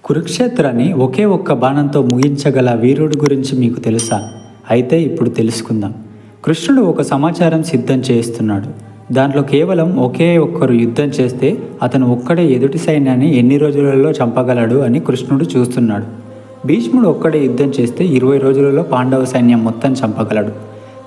కురుక్షేత్రాన్ని ఒకే ఒక్క బాణంతో ముగించగల వీరుడి గురించి మీకు తెలుసా? అయితే ఇప్పుడు తెలుసుకుందాం. కృష్ణుడు ఒక సమాచారం సిద్ధం చేస్తున్నాడు. దాంట్లో కేవలం ఒకే ఒక్కరు యుద్ధం చేస్తే అతను ఒక్కడే ఎదుటి సైన్యాన్ని ఎన్ని రోజులలో చంపగలడు అని కృష్ణుడు చూస్తున్నాడు. భీష్ముడు ఒక్కడే యుద్ధం చేస్తే 20 రోజులలో పాండవ సైన్యం మొత్తం చంపగలడు.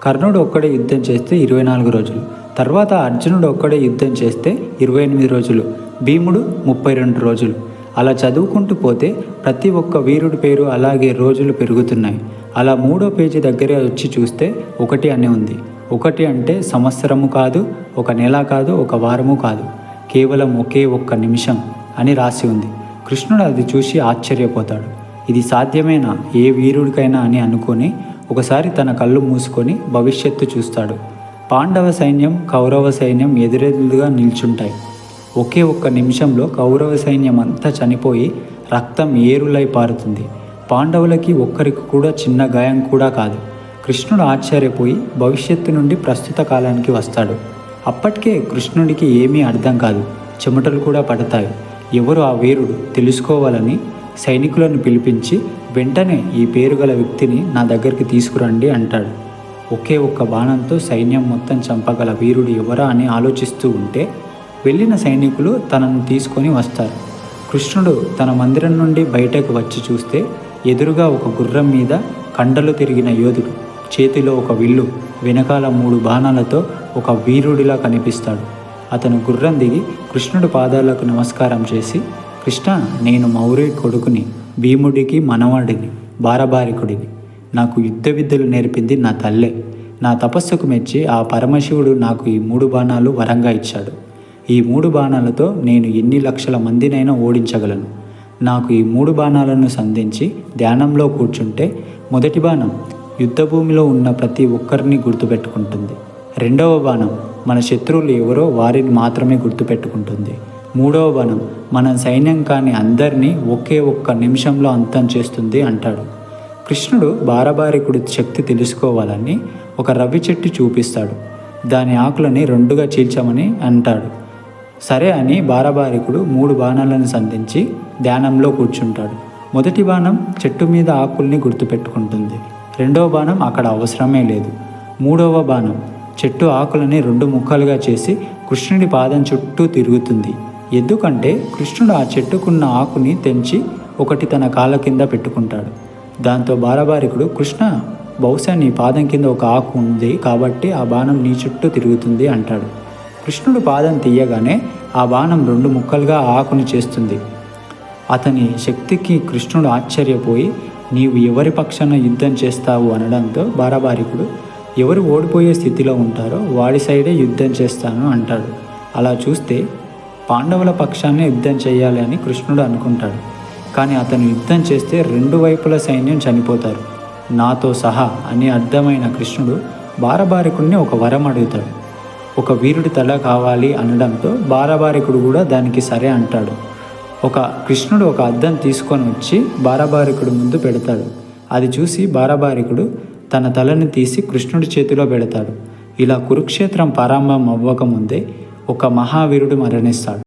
కర్ణుడు ఒక్కడే యుద్ధం చేస్తే 24 రోజులు. తర్వాత అర్జునుడు ఒక్కడే యుద్ధం చేస్తే 28 రోజులు. భీముడు 32 రోజులు. అలా చదువుకుంటూ పోతే ప్రతి ఒక్క వీరుడి పేరు అలాగే రోజులు పెరుగుతున్నాయి. అలా 3వ పేజీ దగ్గర వచ్చి చూస్తే 1 అని ఉంది. 1 అంటే సంవత్సరము కాదు, ఒక నెల కాదు, ఒక వారము కాదు, కేవలం ఒకే ఒక్క నిమిషం అని రాసి ఉంది. కృష్ణుడు అది చూసి ఆశ్చర్యపోతాడు. ఇది సాధ్యమేనా ఏ వీరుడికైనా అని అనుకొని ఒకసారి తన కళ్ళు మూసుకొని భవిష్యత్తు చూస్తాడు. పాండవ సైన్యం, కౌరవ సైన్యం ఎదురెదురుగా నిల్చుంటాయి. ఒకే ఒక్క నిమిషంలో కౌరవ సైన్యం అంతా చనిపోయి రక్తం ఏరులై పారుతుంది. పాండవులకి ఒక్కరికి కూడా చిన్న గాయం కూడా కాదు. కృష్ణుడు ఆశ్చర్యపోయి భవిష్యత్తు నుండి ప్రస్తుత కాలానికి వస్తాడు. అప్పటికే కృష్ణుడికి ఏమీ అర్థం కాదు. చెమటలు కూడా పడతాయి. ఎవరు ఆ వీరుడు తెలుసుకోవాలని సైనికులను పిలిపించి వెంటనే ఈ పేరు గల వ్యక్తిని నా దగ్గరికి తీసుకురండి అంటాడు. ఒకే ఒక్క బాణంతో సైన్యం మొత్తం చంపగల వీరుడు ఎవరా అని ఆలోచిస్తూ ఉంటే వెళ్ళిన సైనికులు తనను తీసుకొని వస్తారు. కృష్ణుడు తన మందిరం నుండి బయటకు వచ్చి చూస్తే ఎదురుగా ఒక గుర్రం మీద కండలు తిరిగిన యోధుడు, చేతిలో ఒక విల్లు, వెనకాల 3 బాణాలతో ఒక వీరుడిలా కనిపిస్తాడు. అతను గుర్రం దిగి కృష్ణుడి పాదాలకు నమస్కారం చేసి, కృష్ణ, నేను మౌర్య కొడుకుని, భీముడికి మనవడిని, బారబారికుడిని. నాకు యుద్ధ విద్యలు నేర్పింది నా తల్లే. నా తపస్సుకు మెచ్చి ఆ పరమశివుడు నాకు ఈ 3 బాణాలు వరంగా ఇచ్చాడు. ఈ 3 బాణాలతో నేను ఎన్ని లక్షల మందినైనా ఓడించగలను. నాకు ఈ 3 బాణాలను సంధించి ధ్యానంలో కూర్చుంటే మొదటి బాణం యుద్ధభూమిలో ఉన్న ప్రతి ఒక్కరిని గుర్తుపెట్టుకుంటుంది. 2వ బాణం మన శత్రువులు ఎవరో వారిని మాత్రమే గుర్తుపెట్టుకుంటుంది. 3వ బాణం మన సైన్యం కాని అందరినీ ఒకే ఒక్క నిమిషంలో అంతం చేస్తుంది అంటాడు. కృష్ణుడు బారబారికుడి శక్తి తెలుసుకోవాలని ఒక రవి చెట్టు చూపిస్తాడు. దాని ఆకులని 2గా చీల్చమని అంటాడు. సరే అని బారబారికుడు 3 బాణాలను సంధించి ధ్యానంలో కూర్చుంటాడు. మొదటి బాణం చెట్టు మీద ఆకుల్ని గుర్తుపెట్టుకుంటుంది. 2వ బాణం అక్కడ అవసరమే లేదు. 3వ బాణం చెట్టు ఆకులని 2 ముక్కలుగా చేసి కృష్ణుడి పాదం చుట్టూ తిరుగుతుంది. ఎందుకంటే కృష్ణుడు ఆ చెట్టుకున్న ఆకుని తెంచి ఒకటి తన కాళ్ళ కింద పెట్టుకుంటాడు. దాంతో బారబారికుడు, కృష్ణ, బహుశా నీ పాదం కింద ఒక ఆకు ఉంది కాబట్టి ఆ బాణం నీ చుట్టూ తిరుగుతుంది అంటాడు. కృష్ణుడు పాదం తీయగానే ఆ బాణం 2 ముక్కలుగా ఆకుని చేస్తుంది. అతని శక్తికి కృష్ణుడు ఆశ్చర్యపోయి, నీవు ఎవరి పక్షాన యుద్ధం చేస్తావు అనడంతో బారబారికుడు, ఎవరు ఓడిపోయే స్థితిలో ఉంటారో వాడి సైడే యుద్ధం చేస్తాను అంటాడు. అలా చూస్తే పాండవుల పక్షాన్నే యుద్ధం చేయాలి అని కృష్ణుడు అనుకుంటాడు. కానీ అతను యుద్ధం చేస్తే 2 వైపుల సైన్యం చనిపోతారు, నాతో సహా అని అర్థమైన కృష్ణుడు బారబారికుడిని ఒక వరం అడుగుతాడు. ఒక వీరుడి తల కావాలి అనడంతో బారబారికుడు కూడా దానికి సరే అంటాడు. కృష్ణుడు ఒక అద్దం తీసుకొని వచ్చి బారబారికుడు ముందు పెడతాడు. అది చూసి బారబారికుడు తన తలని తీసి కృష్ణుడి చేతిలో పెడతాడు. ఇలా కురుక్షేత్రం ప్రారంభం అవ్వకముందే ఒక మహావీరుడు మరణిస్తాడు.